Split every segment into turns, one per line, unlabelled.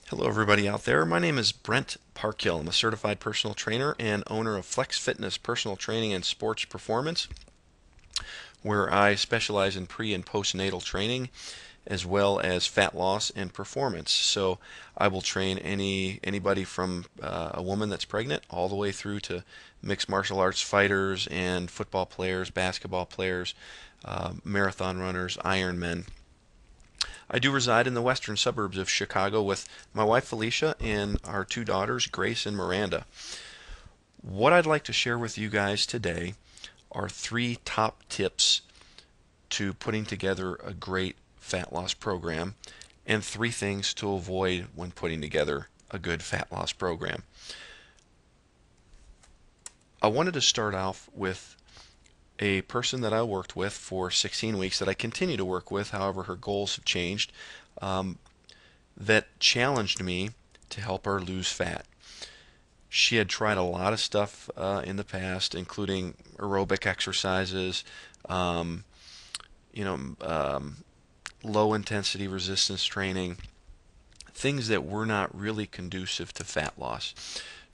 Hello, everybody out there. My name is Brent Parkhill. I'm a certified personal trainer and owner of Flex Fitness Personal Training and Sports Performance, where I specialize in pre and postnatal training as well as fat loss and performance. So I will train anybody from a woman that's pregnant all the way through to mixed martial arts fighters and football players, basketball players, marathon runners, Ironmen. I do reside in the western suburbs of Chicago with my wife Felicia and our two daughters, Grace and Miranda. What I'd like to share with you guys today are three top tips to putting together a great fat loss program and three things to avoid when putting together a good fat loss program. I wanted to start off with a person that I worked with for 16 weeks that I continue to work with, however, her goals have changed, um, that challenged me to help her lose fat. She had tried a lot of stuff in the past, including aerobic exercises, um, you know, um, low intensity resistance training, things that were not really conducive to fat loss.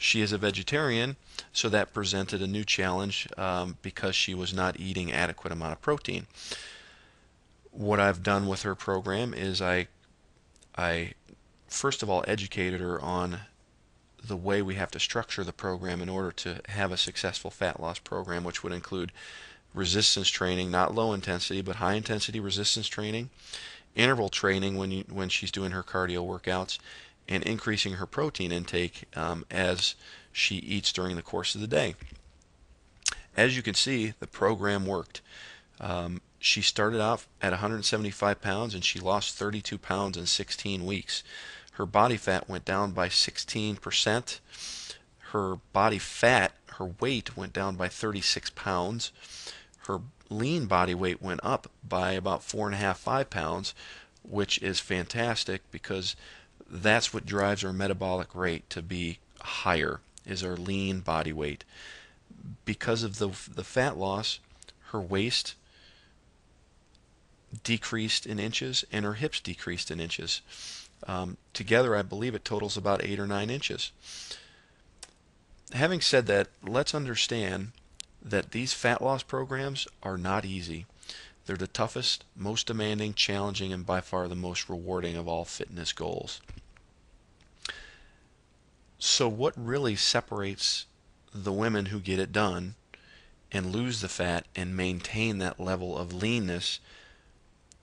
She is a vegetarian, so that presented a new challenge because she was not eating adequate amount of protein. What I've done with her program is I first of all educated her on the way we have to structure the program in order to have a successful fat loss program, which would include resistance training, not low intensity, but high intensity resistance training, interval training when she's doing her cardio workouts, and increasing her protein intake as she eats during the course of the day. As you can see, the program worked. She started off at 175 pounds and she lost 32 pounds in 16 weeks. Her body fat went down by 16%. Her body fat, her weight went down by 36 pounds. Her lean body weight went up by about 4.5–5 pounds, which is fantastic because that's what drives her metabolic rate to be higher, is her lean body weight. Because of the fat loss, her waist decreased in inches and her hips decreased in inches. Together, I believe it totals about 8 or 9 inches. Having said that, let's understand that these fat loss programs are not easy. They're the toughest, most demanding, challenging, and by far the most rewarding of all fitness goals. So what really separates the women who get it done and lose the fat and maintain that level of leanness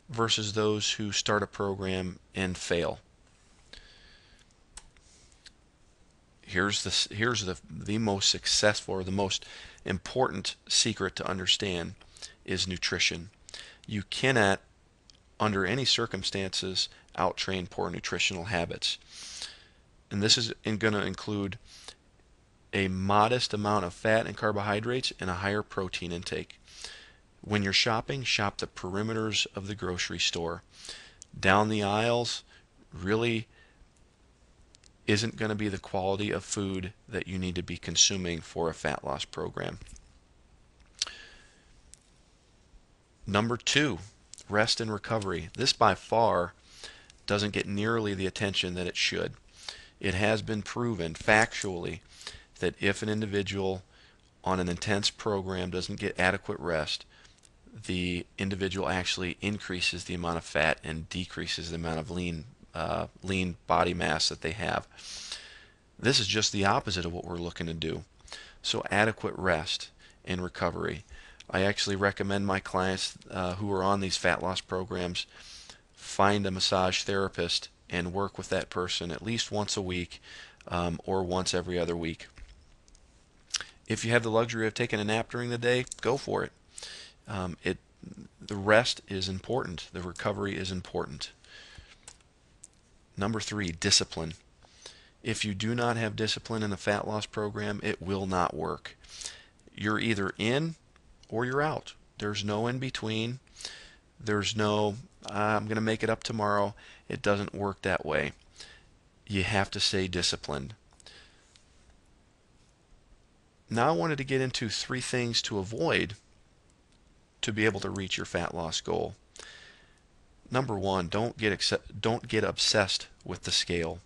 versus those who start a program and fail? Here's the most successful or the most important secret to understand is nutrition. You cannot, under any circumstances, out-train poor nutritional habits. And this is going to include a modest amount of fat and carbohydrates and a higher protein intake. When you're shopping, shop the perimeters of the grocery store. Down the aisles really isn't going to be the quality of food that you need to be consuming for a fat loss program. Number two, rest and recovery. This by far doesn't get nearly the attention that it should. It has been proven factually that if an individual on an intense program doesn't get adequate rest, the individual actually increases the amount of fat and decreases the amount of lean body mass that they have. This is just the opposite of what we're looking to do. So adequate rest and recovery. I actually recommend my clients who are on these fat loss programs find a massage therapist and work with that person at least once a week or once every other week. If you have the luxury of taking a nap during the day, go for it. The rest is important. The recovery is important. Number three, discipline. If you do not have discipline in a fat loss program, it will not work. You're either in or you're out. There's no in between. There's no, I'm going to make it up tomorrow. It doesn't work that way. You have to stay disciplined. Now I wanted to get into three things to avoid to be able to reach your fat loss goal. Number one, don't get obsessed with the scale.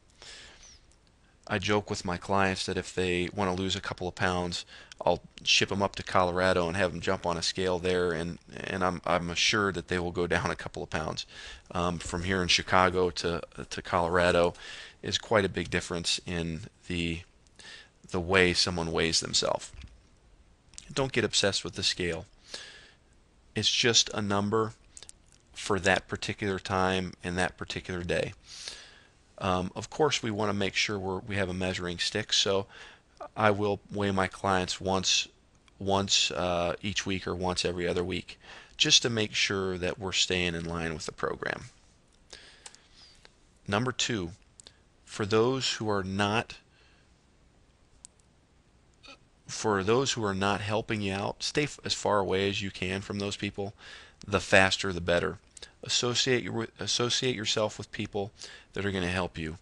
I joke with my clients that if they want to lose a couple of pounds, I'll ship them up to Colorado and have them jump on a scale there, and I'm assured that they will go down a couple of pounds. From here in Chicago to Colorado is quite a big difference in the way someone weighs themselves. Don't get obsessed with the scale. It's just a number for that particular time and that particular day. Of course, we want to make sure we have a measuring stick, so I will weigh my clients once each week or once every other week, just to make sure that we're staying in line with the program. Number two, for those who are not helping you out, stay as far away as you can from those people. The faster, the better. Associate yourself with people that are going to help you.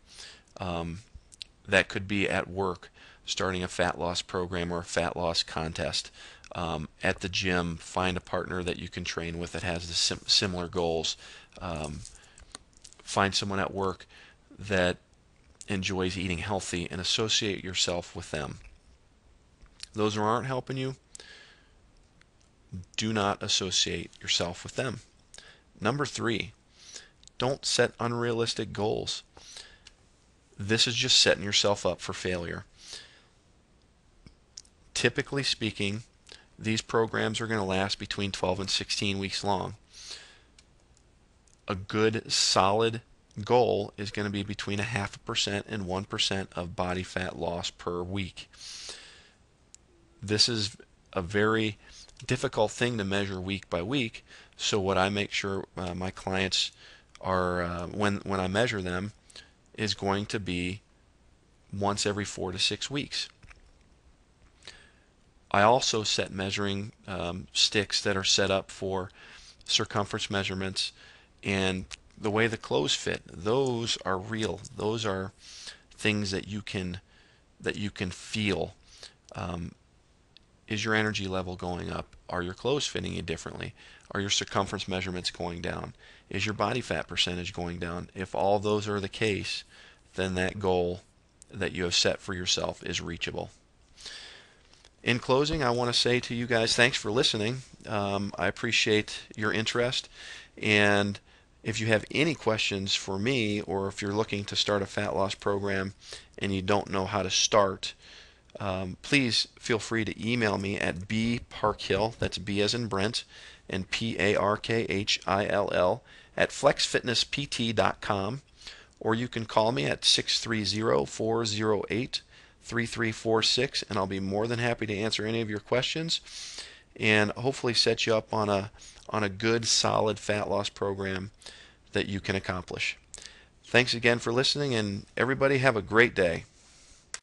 That could be at work, starting a fat loss program or a fat loss contest. At the gym, find a partner that you can train with that has the similar goals. Find someone at work that enjoys eating healthy and associate yourself with them. Those who aren't helping you, do not associate yourself with them. Number three, don't set unrealistic goals. This is just setting yourself up for failure. Typically speaking, these programs are going to last between 12 and 16 weeks long. A good, solid goal is going to be between 0.5% and 1% of body fat loss per week. This is a very difficult thing to measure week by week, so what I make sure my clients are, when I measure them, is going to be once every 4 to 6 weeks. I also set measuring sticks that are set up for circumference measurements and the way the clothes fit. Those are real. Those are things that you can feel. Is your energy level going up? Are your clothes fitting you differently? Are your circumference measurements going down? Is your body fat percentage going down? If all those are the case, then that goal that you have set for yourself is reachable. In closing, I want to say to you guys, thanks for listening. I appreciate your interest, and if you have any questions for me, or if you're looking to start a fat loss program and you don't know how to start, please feel free to email me at bparkhill, that's B as in Brent, and PARKHILL, at flexfitnesspt.com, or you can call me at 630-408-3346, and I'll be more than happy to answer any of your questions and hopefully set you up on a good, solid fat loss program that you can accomplish. Thanks again for listening, and everybody have a great day.